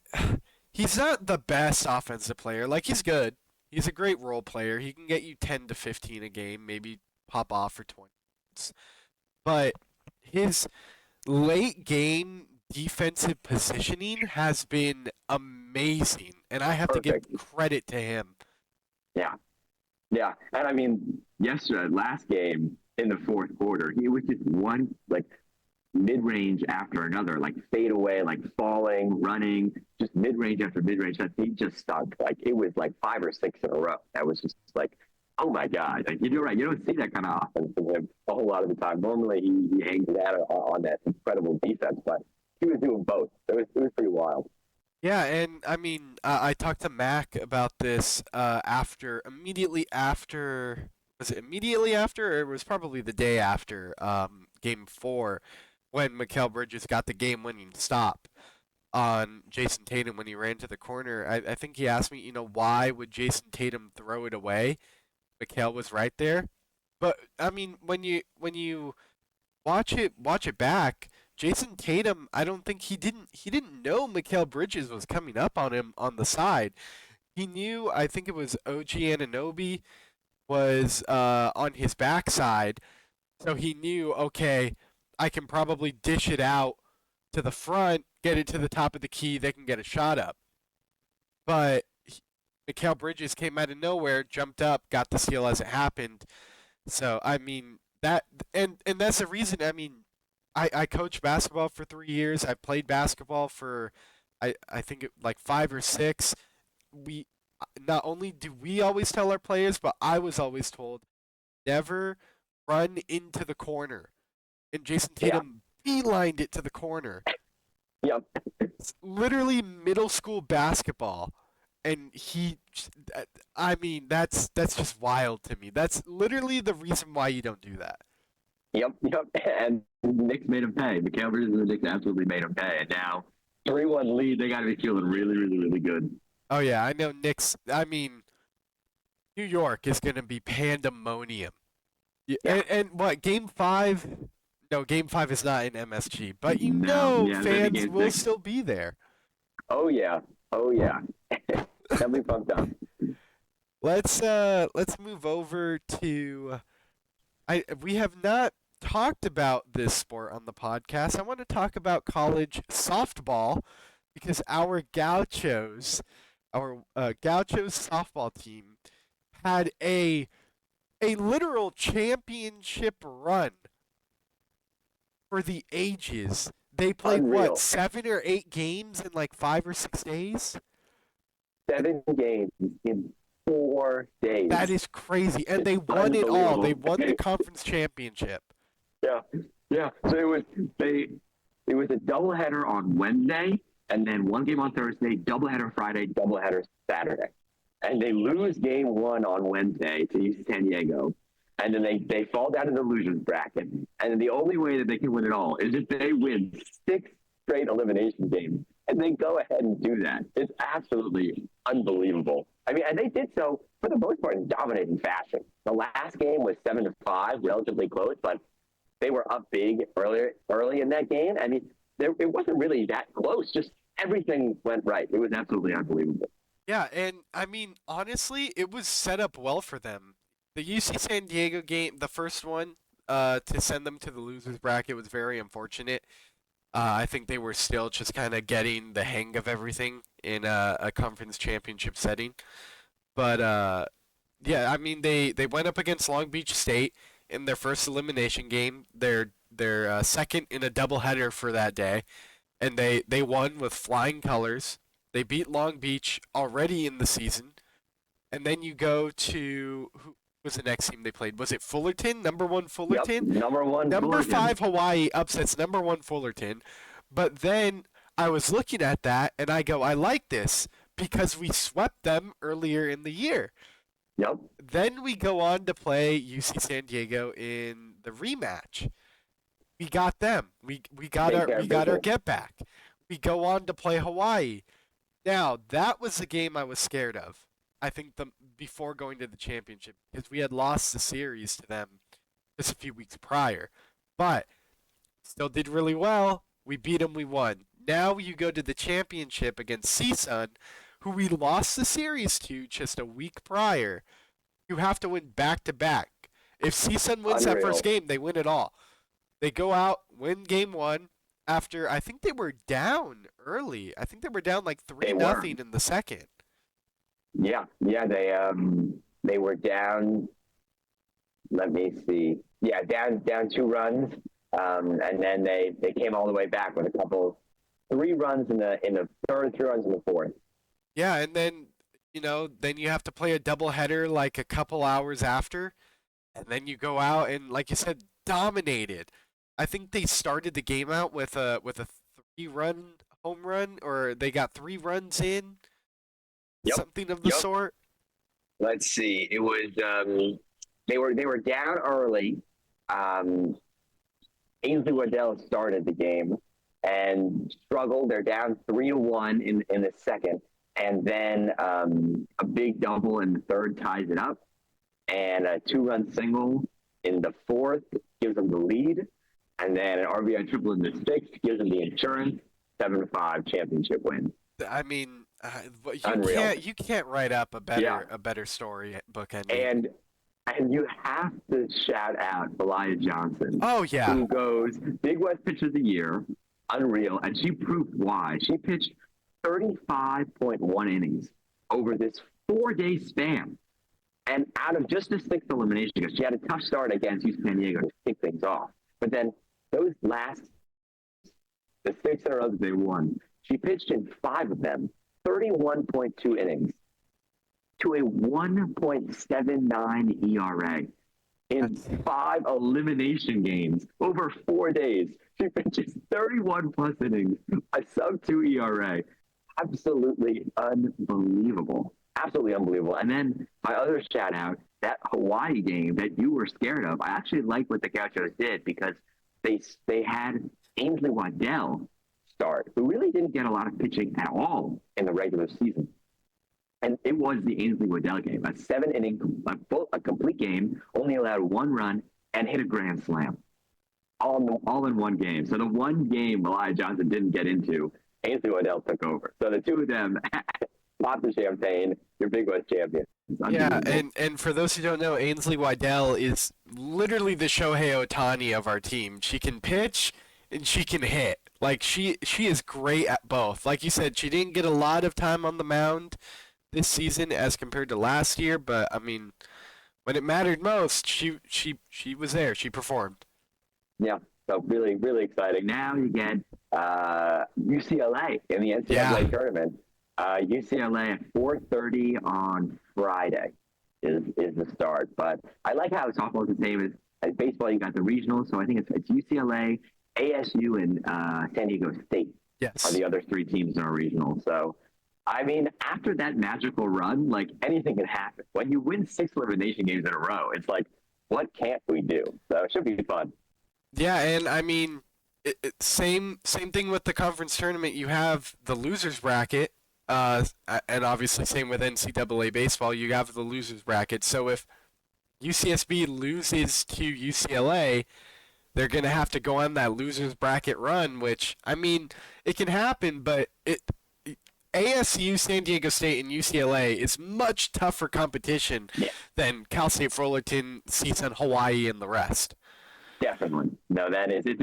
he's not the best offensive player. Like he's good. He's a great role player. He can get you 10 to 15 a game, maybe pop off for 20. But his late game defensive positioning has been amazing, and I have to give Perfect. credit to him. Yeah. Yeah. And I mean, yesterday, last game in the fourth quarter, he was just one like mid range after another, like fade away, like falling, running, just mid range after mid range. That he just stunk. Like it was like 5 or 6 in a row. That was just like, oh my God. Like you're right. You don't see that kind of offense from him a whole lot of the time. Normally he hangs that on that incredible defense, but he was doing both. It was pretty wild. Yeah, and I mean, I talked to Mac about this immediately after, was it immediately after, or it was probably the day after Game 4 when Mikal Bridges got the game-winning stop on Jayson Tatum when he ran to the corner. I think he asked me, why would Jayson Tatum throw it away? Mikal was right there. But I mean, when you watch it back. Jayson Tatum, I don't think he didn't know Mikal Bridges was coming up on him on the side. He knew, I think it was OG Anunoby was on his backside, so he knew, okay, I can probably dish it out to the front, get it to the top of the key, they can get a shot up. But Mikal Bridges came out of nowhere, jumped up, got the steal as it happened. So I mean that, and that's the reason. I mean, I coached basketball for 3 years. I played basketball for I think like 5 or 6. We not only do we always tell our players, but I was always told never run into the corner. And Jason Yeah. Tatum beelined it to the corner. Yep. It's literally middle school basketball, and I mean, that's just wild to me. That's literally the reason why you don't do that. Yep. Yep. And the Knicks made him pay. The Cavaliers and the Knicks absolutely made him pay. And now 3-1 lead, they got to be feeling really, really, really good. Oh yeah, I know Knicks. I mean, New York is gonna be pandemonium. Yeah, Yeah. and what Game 5? No, Game 5 is not in MSG, but No. Yeah, maybe fans game will six. still be there. Oh, yeah. Oh, yeah. That'll be pumped up. Let's move over to I we have not talked about this sport on the podcast. I want to talk about college softball because our Gauchos softball team had a literal championship run for the ages. They played what, Unreal. 7 or 8 games in like 5 or 6 days? 7 games in 4 days. That is crazy. And It's they won it all. unbelievable. They won the conference championship. Yeah. Yeah. So it was a doubleheader on Wednesday, and then one game on Thursday, doubleheader Friday, doubleheader Saturday. And they lose game one on Wednesday to UC San Diego. And then they fall down to the losers bracket. And then the only way that they can win it all is if they win 6 straight elimination games. And they go ahead and do that. It's absolutely unbelievable. I mean, and they did so for the most part in dominating fashion. The last game was 7-5, relatively close, but they were up big early in that game. I mean, it wasn't really that close. Just everything went right. It was absolutely unbelievable. Yeah, and I mean, honestly, it was set up well for them. The UC San Diego game, the first one, to send them to the losers bracket was very unfortunate. I think they were still just kind of getting the hang of everything in a conference championship setting. But yeah, I mean they went up against Long Beach State in their first elimination game. Their second in a doubleheader for that day, and they won with flying colors. They beat Long Beach already in the season, and then you go to who was the next team they played? Was it Fullerton? Number one Yep, Fullerton. number one Number Fullerton. 5 Hawaii upsets number 1 Fullerton. But then I was looking at that and I go, I like this because we swept them earlier in the year. Yep, Then we go on to play UC San Diego in the rematch. We got them. We got take our care we of got our business. get back. We go on to play Hawaii. Now, that was the game I was scared of I think the before going to the championship because we had lost the series to them just a few weeks prior, but still did really well. We beat them, we won. Now you go to the championship against CSUN, who we lost the series to just a week prior. You have to win back to back. If CSUN wins that first Unreal. game, they win it all. They go out, win game one after I think they were down early. I think they were down like three They were. nothing in the second. Yeah, yeah. They were down. Let me see. Yeah, down 2 runs, and then they came all the way back with a couple, 3 runs in the third, 3 runs in the fourth. Yeah, and then then you have to play a doubleheader like a couple hours after, and then you go out and like you said, dominated. I think they started the game out with a 3-run home run, or they got 3 runs in, Yep, something of the yep. sort. Let's see. It was they were down early. Um, Ainsley Waddell started the game and struggled. They're down 3-1 in the second, and then a big double in the third ties it up, and a 2-run single in the fourth gives them the lead, and then an RBI triple in the sixth gives them the insurance 7-5 championship win. I mean, Unreal. you can't write up Yeah, a better story book ending. and you have to shout out Elijah Johnson, Oh yeah, who goes Big West Pitcher of the Year, unreal, and she proved why. She pitched 35.1 innings over this 4-day span. And out of just the sixth elimination, because she had a tough start against UC San Diego to kick things off. But then the 6 in a row that they won, she pitched in 5 of them, 31.2 innings to a 1.79 ERA in that's 5 elimination games over 4 days. She pitches 31 plus innings, a sub 2 ERA. Absolutely unbelievable. Absolutely unbelievable. And then my other shout out, that Hawaii game that you were scared of, I actually like what the Gauchos did because they had Ainsley Waddell start, who really didn't get a lot of pitching at all in the regular season. And it was the Ainsley Waddell game, a 7-inning, a complete game, only allowed 1 run, and hit a grand slam, all in one game. So the one game Elijah Johnson didn't get into, Ainsley Waddell took over. So the two of them popped the champagne. Your Big West champion. It's yeah. unbelievable. And for those who don't know, Ainsley Waddell is literally the Shohei Ohtani of our team. She can pitch and she can hit. Like she is great at both. Like you said, she didn't get a lot of time on the mound this season as compared to last year, but I mean, when it mattered most, she was there. She performed. Yeah. So really, really exciting. Now you get UCLA in the Yeah. NCAA tournament. UCLA at 4:30 on Friday is the start. But I like how softball is the same as baseball. You got the regionals, so I think it's UCLA, ASU, and San Diego State are Yes. the other 3 teams in our regional. So I mean, after that magical run, like anything can happen. When you win 6 elimination games in a row, it's like, what can't we do? So it should be fun. Yeah, and I mean, same thing with the conference tournament. You have the losers bracket, and obviously same with NCAA baseball. You have the losers bracket. So if UCSB loses to UCLA, they're gonna have to go on that losers bracket run. Which I mean, it can happen, but ASU, San Diego State, and UCLA is much tougher competition Yeah. than Cal State Fullerton, CSUN, Hawaii, and the rest. Definitely. No, it's a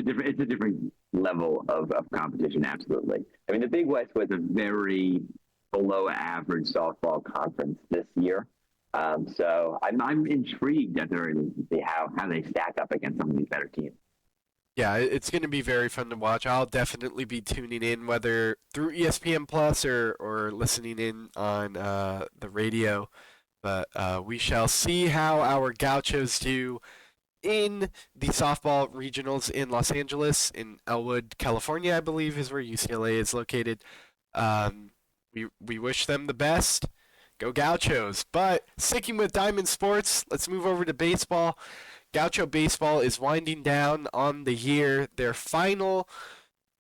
different level of competition, absolutely. I mean, the Big West was a very below average softball conference this year. So I'm intrigued at how they stack up against some of these better teams. Yeah, it's going to be very fun to watch. I'll definitely be tuning in, whether through ESPN Plus or listening in on the radio. But we shall see how our Gauchos do in the softball regionals in Los Angeles, in Elwood, California, I believe is where UCLA is located. We wish them the best. Go Gauchos. But sticking with Diamond Sports, let's move over to baseball. Gaucho baseball is winding down on the year. Their final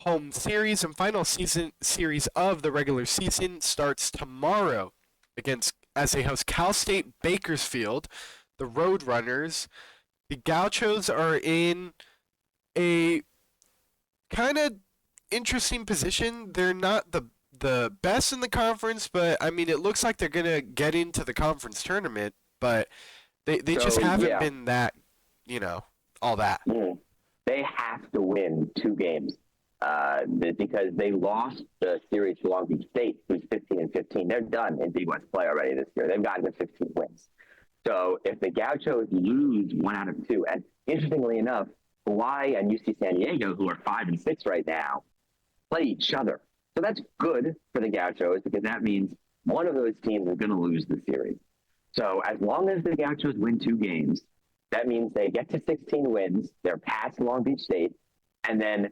home series and final season series of the regular season starts tomorrow against as they host Cal State Bakersfield, the Roadrunners. The Gauchos are in a kind of interesting position. They're not the best in the conference, but I mean, it looks like they're gonna get into the conference tournament. But they just So haven't yeah, been that, you know, all that. mm, they have to win 2 games because they lost the series to Long Beach State, who's 15-15. They're done in Big West play already this year. They've gotten to 15 wins. So if the Gauchos lose 1 out of 2, and interestingly enough, Hawaii and UC San Diego, who are 5-6 right now, play each other. So that's good for the Gauchos because that means one of those teams is going to lose the series. So as long as the Gauchos win 2 games, that means they get to 16 wins. They're past Long Beach State, and then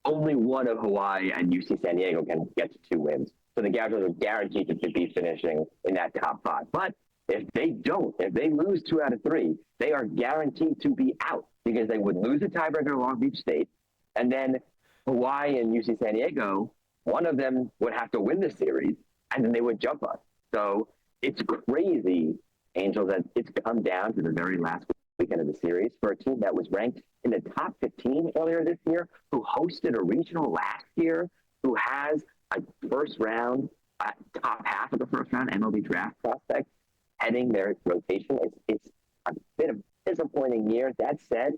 only one of Hawaii and UC San Diego can get to 2 wins. So the Gauchos are guaranteed to be finishing in that top 5. But if they don't, if they lose 2 out of 3, they are guaranteed to be out because they would lose a tiebreaker to Long Beach State, and then Hawaii and UC San Diego, one of them would have to win the series, and then they would jump us. So it's crazy, Angel, that it's come down to the very last weekend of the series for a team that was ranked in the top 15 earlier this year, who hosted a regional last year, who has a first round, top half of the first round MLB draft prospect heading their rotation. It's a bit of a disappointing year. That said,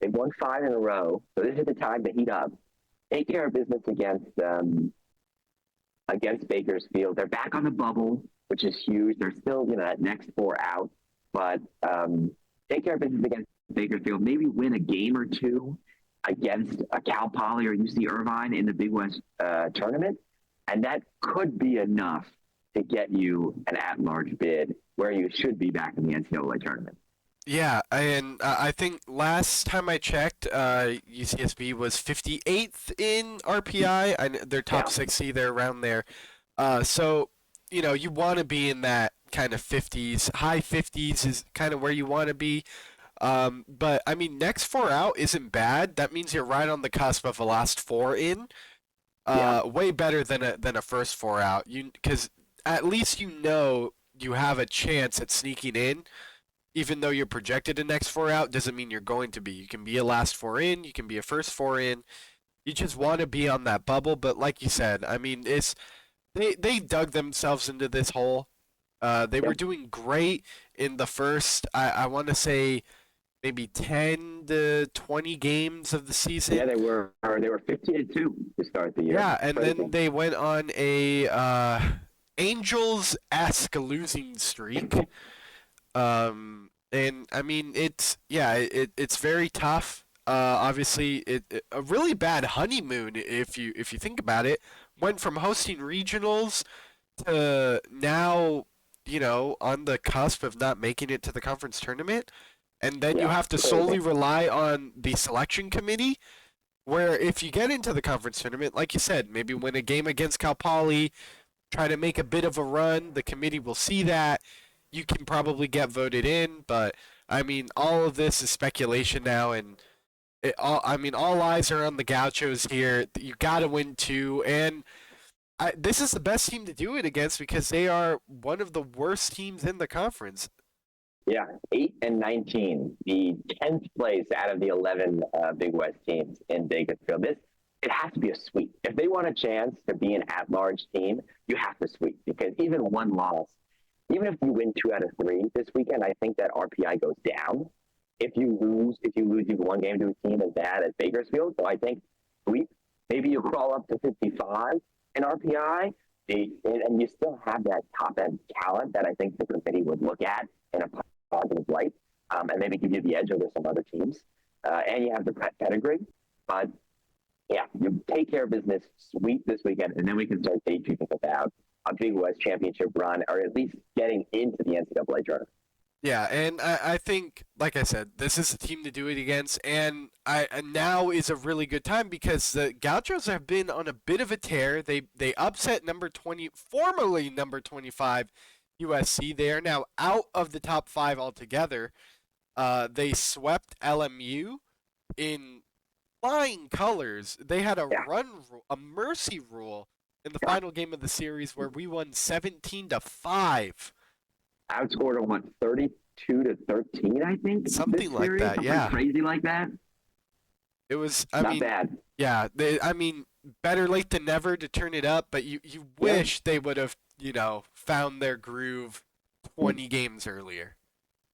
they've won 5 in a row, so this is the time to heat up. Take care of business against Bakersfield. They're back on the bubble, which is huge. They're still, that next 4 out, but take care of business against Bakersfield. Maybe win a game or 2 against a Cal Poly or UC Irvine in the Big West tournament, and that could be enough to get you an at-large bid where you should be back in the NCAA tournament. Yeah, and I think last time I checked, UCSB was 58th in RPI. They're top Yeah, 60, they're around there. So, you want to be in that kind of 50s. High 50s is kind of where you want to be. But, I mean, next 4 out isn't bad. That means you're right on the cusp of a last 4 in. yeah, Way better than a first 4 out. Because at least you have a chance at sneaking in. Even though you're projected a next 4 out, doesn't mean you're going to be. You can be a last 4 in, you can be a first 4 in. You just want to be on that bubble, but like you said, I mean, they dug themselves into this hole. They were yep. doing great in the first, I want to say maybe 10 to 20 games of the Yeah, season. they were 15-2 to start the year. Yeah, and Crazy. then they went on a Angels-esque losing streak. And I mean, it's very tough. Obviously, a really bad honeymoon if you think about it. Went from hosting regionals to now, on the cusp of not making it to the conference tournament, and then you Yeah, have to solely crazy. rely on the selection committee. Where if you get into the conference tournament, like you said, maybe win a game against Cal Poly, try to make a bit of a run. The committee will see that. You can probably get voted in, but I mean, all of this is speculation now, and all eyes are on the Gauchos here. You got to win 2, and this is the best team to do it against because they are one of the worst teams in the conference. Yeah, 8-19, the 10th place out of the 11 Big West teams in Bakersfield. It has to be a sweep. If they want a chance to be an at-large team, you have to sweep because even one loss, even if you win 2 out of 3 this weekend, I think that RPI goes down. If you lose one game to a team as bad as Bakersfield, so I think sweep. Maybe you crawl up to 55 in RPI, and you still have that top end talent that I think the committee would look at in a positive light, and maybe give you the edge over some other teams. And you have the pedigree, but yeah, you take care of business, sweep this weekend, and then we can start daydreaming about a Big West championship run, or at least getting into the NCAA tournament. Yeah, and I think, like I said, this is the team to do it against, and now is a really good time because the Gauchos have been on a bit of a tear. They upset number 20, formerly number 25 USC. They are now out of the top 5 altogether. They swept LMU in flying colors. They had Yeah, a mercy rule in the yeah, final game of the series where we won 17-5. outscored them, what, 32-13, I think, this Something like series, that, something yeah. crazy like that. It was, I Not mean, bad. yeah, I mean, better late than never to turn it up, but you Yeah. wish they would have, found their groove 20 games earlier.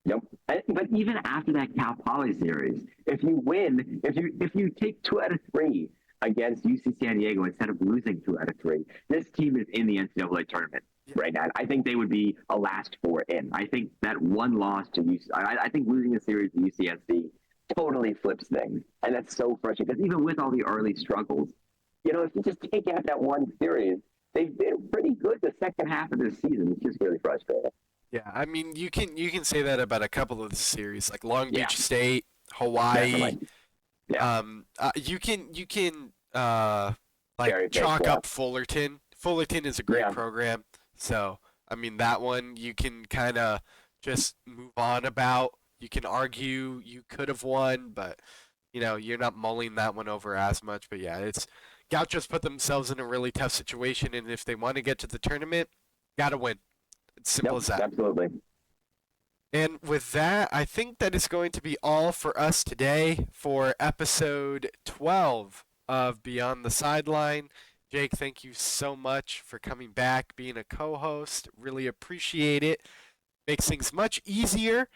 Yep. But even after that Cal Poly series, if you win, if you take 2 out of 3 against UC San Diego instead of losing 2 out of 3, this team is in the NCAA tournament Yeah. right now. I think they would be a last four in. I think that one loss to UC, I think losing a series to UCSD totally flips things, and that's so frustrating because even with all the early struggles, if you just take out that one series, they've been pretty good the second half of this season. It's just really frustrating. Yeah, I mean, you can say that about a couple of the series, like Long Yeah, Beach State, Hawaii. definitely. Yeah, You can like very big chalk flop. up Fullerton. Fullerton is a great Yeah. program, so I mean that one you can kind of just move on about. You can argue you could have won, but you're not mulling that one over as much. But yeah, it's Gauchos put themselves in a really tough situation, and if they want to get to the tournament, gotta win. It's simple Yep, as that. absolutely. And with that, I think that is going to be all for us today for episode 12 of Beyond the Sideline. Jake, thank you so much for coming back, being a co host. Really appreciate it. Makes things much easier.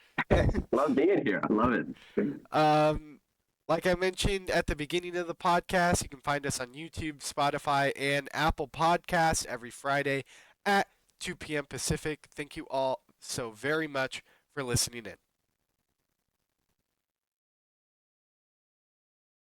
Love being here. I love it. um, like I mentioned at the beginning of the podcast, you can find us on YouTube, Spotify, and Apple Podcasts every Friday at 2 p.m. Pacific. Thank you all so very much for listening in.